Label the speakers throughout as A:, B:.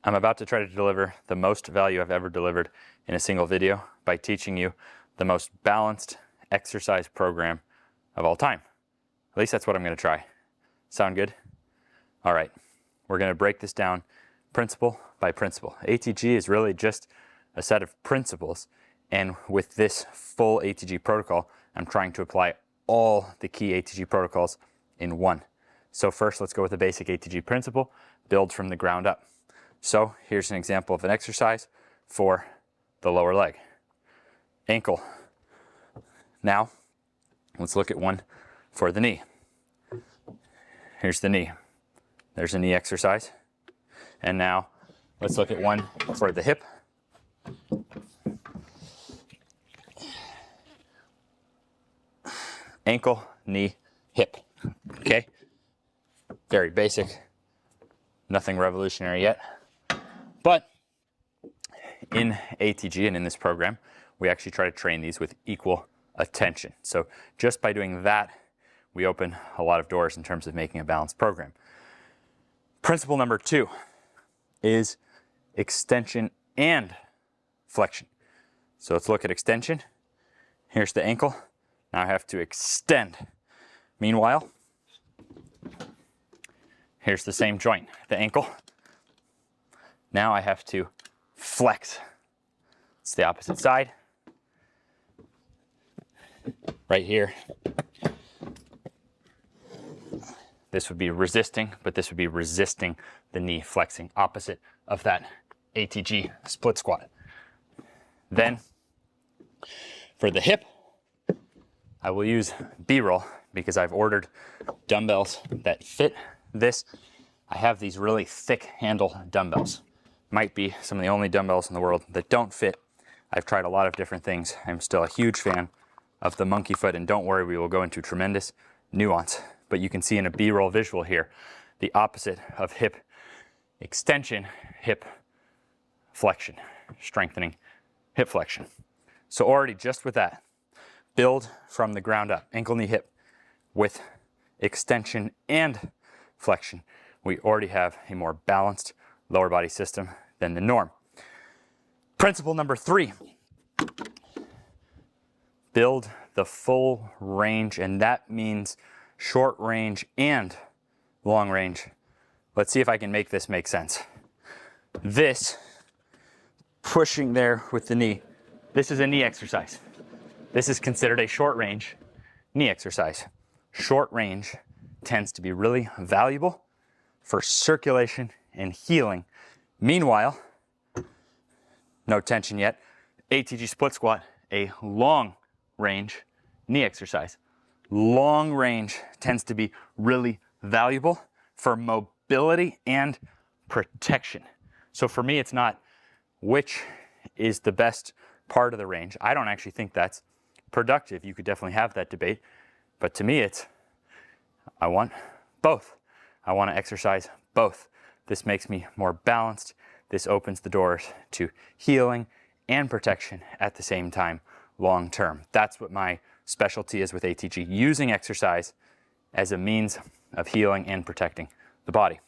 A: I'm about to try to deliver the most value I've ever delivered in a single video by teaching you the most balanced exercise program of all time. At least that's what I'm going to try. Sound good? All right, we're going to break this down principle by principle. ATG is really just a set of principles, and with this full ATG protocol, I'm trying to apply all the key ATG protocols in one. So first, let's go with the basic ATG principle, build from the ground up. So here's an example of an exercise for the lower leg. Ankle. Now, let's look at one for the knee. Here's the knee. There's a knee exercise. And now, let's look at one for the hip. Ankle, knee, hip. Okay? Very basic. Nothing revolutionary yet. But in ATG and in this program, we actually try to train these with equal attention. So just by doing that, we open a lot of doors in terms of making a balanced program. Principle number 2 is extension and flexion. So let's look at extension. Here's the ankle. Now I have to extend. Meanwhile, here's the same joint, the ankle. Now I have to flex. It's the opposite side. Right here. This would be resisting, but this would be resisting the knee flexing, opposite of that ATG split squat. Then, for the hip, I will use B-roll because I've ordered dumbbells that fit this. I have these really thick handle dumbbells. Might be some of the only dumbbells in the world that don't fit. I've tried a lot of different things. I'm still a huge fan of the monkey foot, and don't worry, we will go into tremendous nuance. But you can see in a B-roll visual here, the opposite of hip extension, hip flexion, strengthening hip flexion. So already just with that, build from the ground up, ankle, knee, hip, with extension and flexion. We already have a more balanced lower body system than the norm. Principle number 3, build the full range, and that means short range and long range. Let's see if I can make this make sense. This, pushing there with the knee, this is a knee exercise. This is considered a short range knee exercise. Short range tends to be really valuable for circulation and healing. Meanwhile, no tension yet, ATG split squat, a long range knee exercise. Long range tends to be really valuable for mobility and protection. So for me, it's not which is the best part of the range. I don't actually think that's productive. You could definitely have that debate. But to me, it's, I want both. I want to exercise both. This makes me more balanced. This opens the doors to healing and protection at the same time, long term. That's what my specialty is with ATG, using exercise as a means of healing and protecting the body.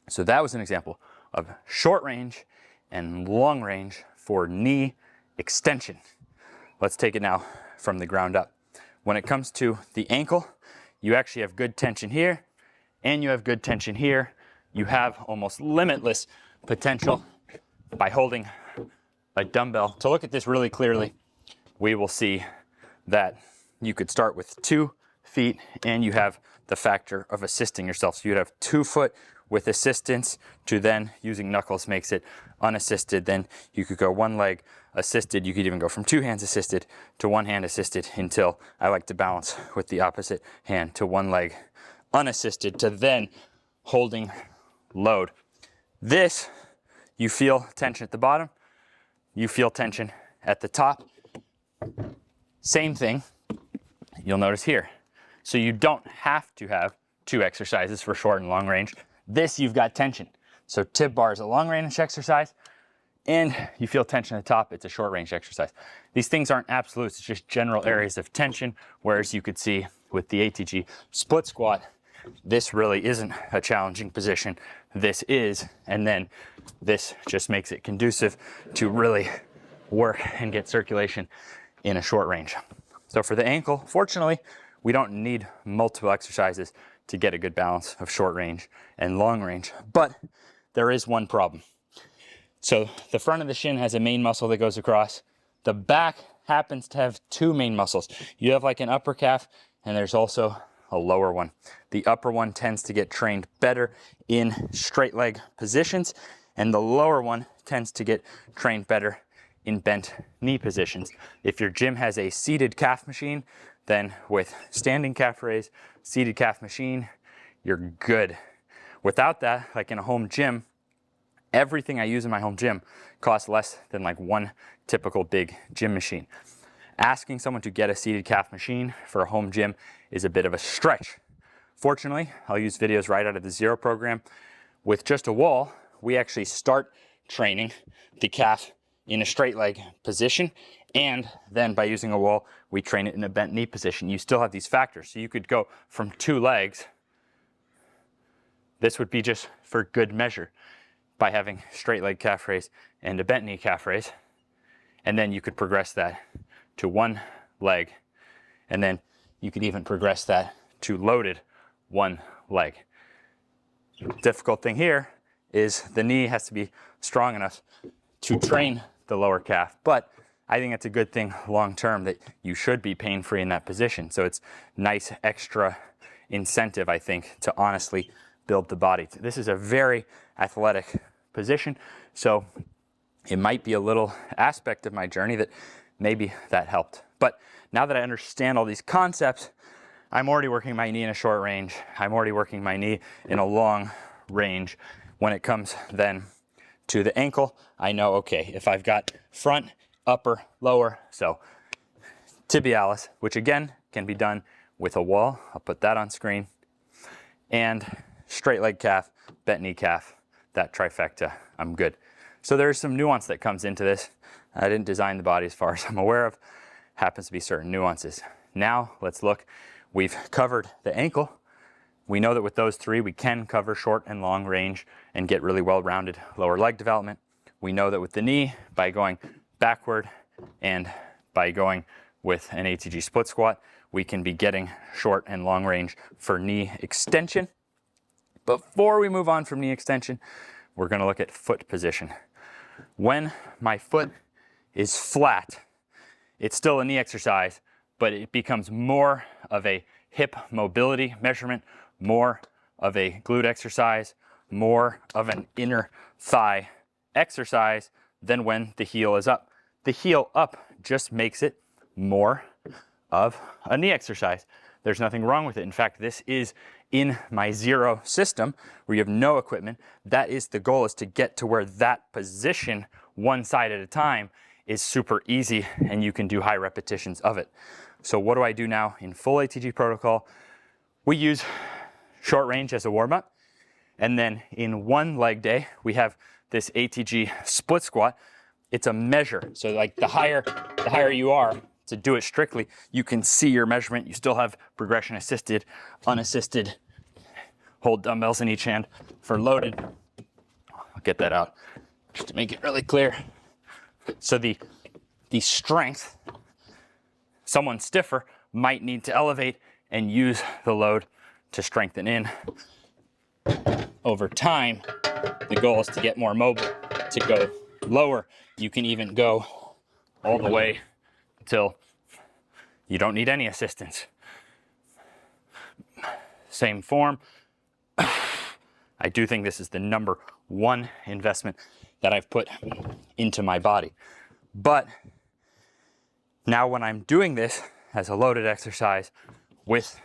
A: So that was an example of short range and long range for knee extension. Let's take it now from the ground up. When it comes to the ankle, you actually have good tension here and you have good tension here. You have almost limitless potential by holding a dumbbell. To look at this really clearly, we will see that you could start with 2 feet and you have the factor of assisting yourself. So you'd have 2 foot with assistance to then using knuckles makes it unassisted. Then you could go 1 leg assisted. You could even go from 2 hands assisted to 1 hand assisted until I like to balance with the opposite hand to 1 leg unassisted to then holding load. This, you feel tension at the bottom, you feel tension at the top. Same thing you'll notice here. So you don't have to have 2 exercises for short and long range. This, you've got tension. So tib bar is a long range exercise and you feel tension at the top, it's a short range exercise. These things aren't absolutes, it's just general areas of tension, whereas you could see with the ATG split squat, this really isn't a challenging position. This is, and then this just makes it conducive to really work and get circulation in a short range. So for the ankle, fortunately, we don't need multiple exercises to get a good balance of short range and long range, but there is one problem. So the front of the shin has a main muscle that goes across. The back happens to have two main muscles. You have like an upper calf, and there's also a lower one. The upper one tends to get trained better in straight leg positions, and the lower one tends to get trained better in bent knee positions. If your gym has a seated calf machine, then with standing calf raise, seated calf machine, you're good. Without that, like in a home gym, everything I use in my home gym costs less than like one typical big gym machine. Asking someone to get a seated calf machine for a home gym is a bit of a stretch. Fortunately, I'll use videos right out of the Zero program. With just a wall, we actually start training the calf in a straight leg position, and then by using a wall, we train it in a bent knee position. You still have these factors. So you could go from 2 legs. This would be just for good measure by having straight leg calf raise and a bent knee calf raise. And then you could progress that to 1 leg. And then you could even progress that to loaded 1 leg. Difficult thing here is the knee has to be strong enough to train the lower calf, but I think it's a good thing long term that you should be pain-free in that position. So it's nice extra incentive, I think, to honestly build the body. This is a very athletic position, so it might be a little aspect of my journey that maybe that helped. But now that I understand all these concepts, I'm already working my knee in a short range. I'm already working my knee in a long range. When it comes then to the ankle, I know, okay, if I've got front, upper, lower, so tibialis, which again can be done with a wall. I'll put that on screen. And straight leg calf, bent knee calf, that trifecta, I'm good. So there's some nuance that comes into this. I didn't design the body as far as I'm aware of. Happens to be certain nuances. Now let's look. We've covered the ankle. We know that with those 3, we can cover short and long range and get really well-rounded lower leg development. We know that with the knee, by going backward and by going with an ATG split squat, we can be getting short and long range for knee extension. Before we move on from knee extension, we're going to look at foot position. When my foot is flat, it's still a knee exercise, but it becomes more of a hip mobility measurement, more of a glute exercise, more of an inner thigh exercise than when the heel is up. The heel up just makes it more of a knee exercise. There's nothing wrong with it. In fact, this is in my Zero system where you have no equipment. That is the goal, is to get to where that position, one side at a time, is super easy and you can do high repetitions of it. So what do I do now in full ATG protocol? We use short range as a warm-up, and then in 1 leg day we have this ATG split squat. It's a measure, so like the higher you are to do it strictly, you can see your measurement. You still have progression assisted, unassisted. Hold dumbbells in each hand for loaded. I'll get that out just to make it really clear. So the strength, someone stiffer might need to elevate and use the load to strengthen in. Over time, the goal is to get more mobile, to go lower. You can even go all the way until you don't need any assistance. Same form. I do think this is the number 1 investment that I've put into my body. But now when I'm doing this as a loaded exercise with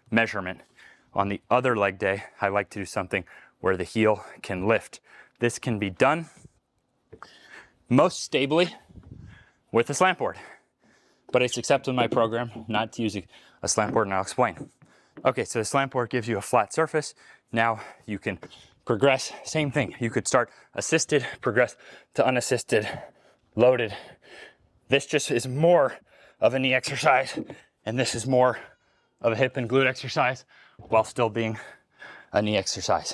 A: measurement, on the other leg day, I like to do something where the heel can lift. This can be done most stably with a slant board, but it's accepted in my program not to use a slant board, and I'll explain. Okay, so the slant board gives you a flat surface. Now you can progress, same thing. You could start assisted, progress to unassisted, loaded. This just is more of a knee exercise, and this is more of a hip and glute exercise. while still being a knee exercise.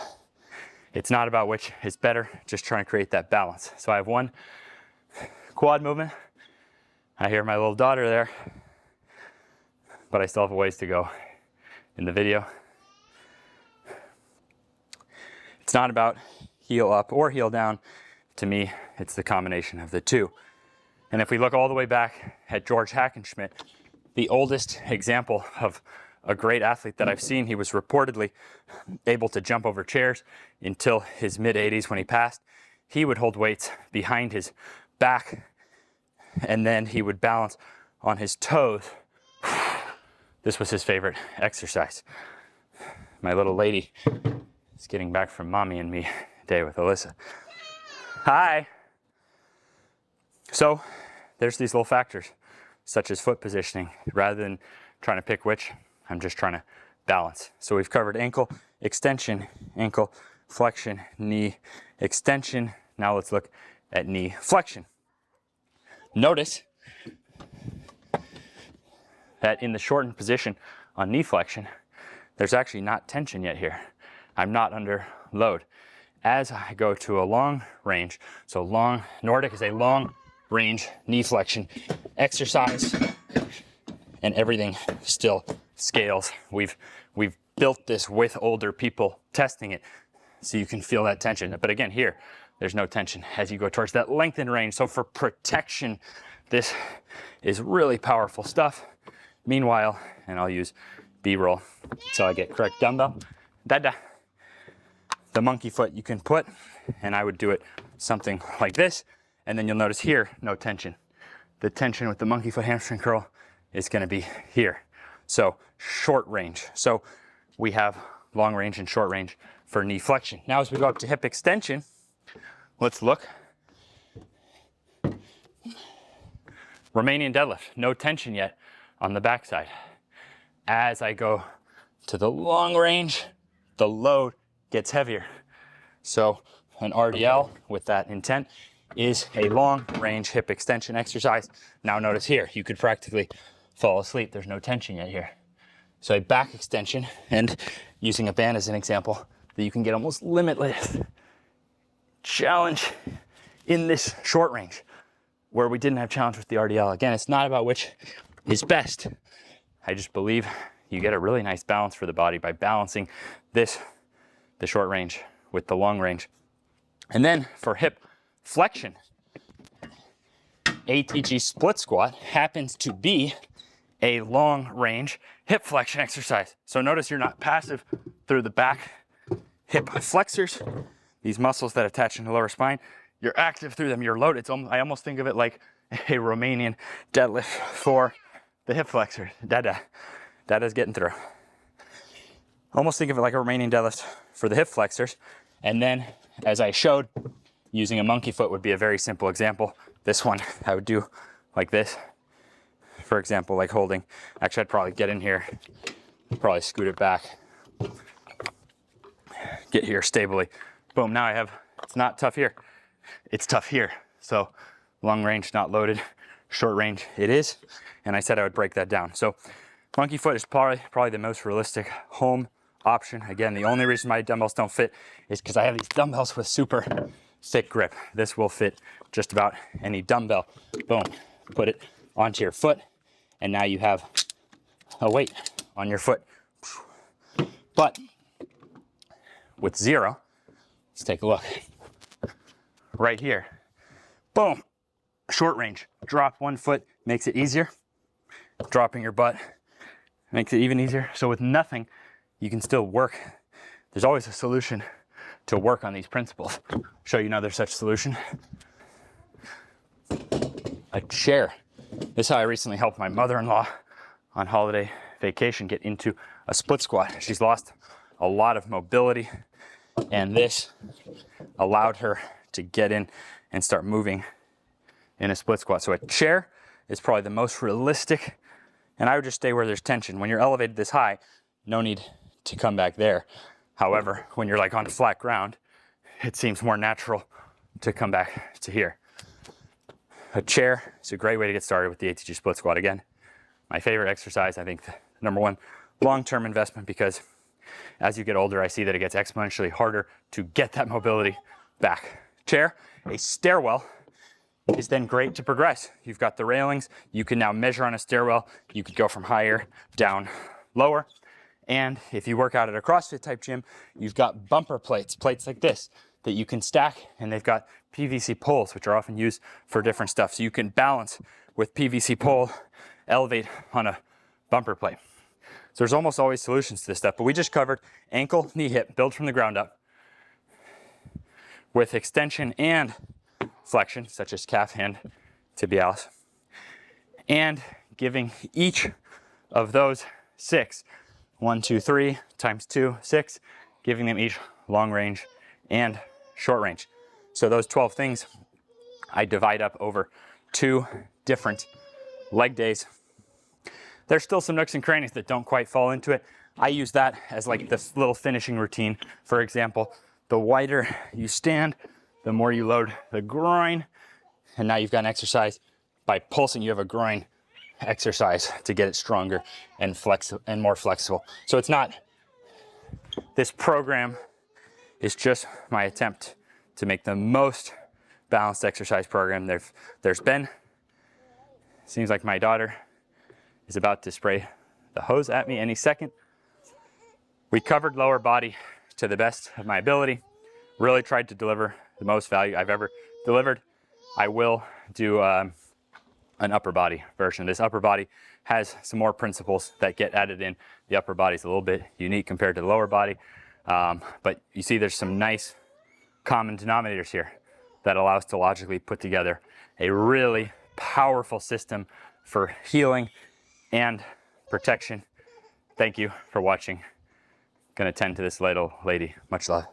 A: It's not about which is better, just trying to create that balance. So I have one quad movement. I hear my little daughter there, but I still have a ways to go in the video. It's not about heel up or heel down. To me, it's the combination of the two. And if we look all the way back at George Hackenschmidt, the oldest example of a great athlete that I've seen, he was reportedly able to jump over chairs until his mid-80s when he passed. He would hold weights behind his back, and then he would balance on his toes. This was his favorite exercise. My little lady is getting back from mommy and me day with Alyssa. Hi. So there's these little factors, such as foot positioning. Rather than trying to pick which, I'm just trying to balance. So we've covered ankle extension, ankle flexion, knee extension. Now let's look at knee flexion. Notice that in the shortened position on knee flexion, there's actually not tension yet here. I'm not under load. As I go to a long range, so long, Nordic is a long range knee flexion exercise, and everything still scales. We've built this with older people testing it, so you can feel that tension. But again, here, there's no tension as you go towards that lengthened range. So for protection, this is really powerful stuff. Meanwhile, and I'll use B-roll until I get correct dumbbell. Dada. The monkey foot you can put, and I would do it something like this, and then you'll notice here, no tension. The tension with the monkey foot hamstring curl is gonna be here. So short range. So we have long range and short range for knee flexion. Now as we go up to hip extension, let's look. Romanian deadlift, no tension yet on the backside. As I go to the long range, the load gets heavier. So an RDL with that intent is a long range hip extension exercise. Now notice here, you could practically fall asleep. There's no tension yet here. So a back extension, and using a band as an example, that you can get almost limitless challenge in this short range where we didn't have challenge with the RDL. Again, it's not about which is best. I just believe you get a really nice balance for the body by balancing this, the short range with the long range. And then for hip flexion, ATG split squat happens to be a long range hip flexion exercise. So notice you're not passive through the back hip flexors, these muscles that attach in the lower spine. You're active through them, you're loaded. I almost think of it like a Romanian deadlift for the hip flexors. Dada's getting through. Almost think of it like a Romanian deadlift for the hip flexors. And then, as I showed, using a monkey foot would be a very simple example. This one I would do like this. For example, like holding. Actually, I'd probably get in here, probably scoot it back, get here stably. Boom, now I have, it's not tough here. It's tough here. So long range, not loaded. Short range, it is. And I said I would break that down. So monkey foot is probably the most realistic home option. Again, the only reason my dumbbells don't fit is because I have these dumbbells with super thick grip. This will fit just about any dumbbell. Boom, put it onto your foot, and now you have a weight on your foot. But with zero, let's take a look. Right here, boom, short range. Drop one foot, makes it easier. Dropping your butt makes it even easier. So with nothing, you can still work. There's always a solution to work on these principles. I'll show you another such solution. A chair. This is how I recently helped my mother-in-law on holiday vacation get into a split squat. She's lost a lot of mobility, and this allowed her to get in and start moving in a split squat. So a chair is probably the most realistic, and I would just stay where there's tension. When you're elevated this high, no need to come back there. However, when you're like on flat ground, it seems more natural to come back to here. A chair is a great way to get started with the ATG split squat. Again, my favorite exercise, I think, number one, long-term investment, because As you get older, I see that it gets exponentially harder to get that mobility back. Chair, a stairwell is then great to progress. You've got the railings. You can now measure on a stairwell. You could go from higher down lower. And if you work out at a CrossFit type gym, you've got bumper plates, plates like this, that you can stack, and they've got PVC poles, which are often used for different stuff. So you can balance with PVC pole, elevate on a bumper plate. So there's almost always solutions to this stuff, but we just covered ankle, knee, hip, build from the ground up with extension and flexion, such as calf, hand, tibialis, and giving each of those 6, 1, 2, 3 times 2, 6, giving them each long range and short range. So those 12 things I divide up over 2 different leg days. There's still some nooks and crannies that don't quite fall into it. I use that as like this little finishing routine. For example, the wider you stand, the more you load the groin. And now you've got an exercise. By pulsing, you have a groin exercise to get it stronger and more flexible. So it's not, this program is just my attempt to make the most balanced exercise program there's been. Seems like my daughter is about to spray the hose at me any second. We covered lower body to the best of my ability. Really tried to deliver the most value I've ever delivered. I will do an upper body version. This upper body has some more principles that get added in. The upper body is a little bit unique compared to the lower body. But you see there's some nice common denominators here that allow us to logically put together a really powerful system for healing and protection. Thank you for watching. Gonna tend to this little lady. Much love.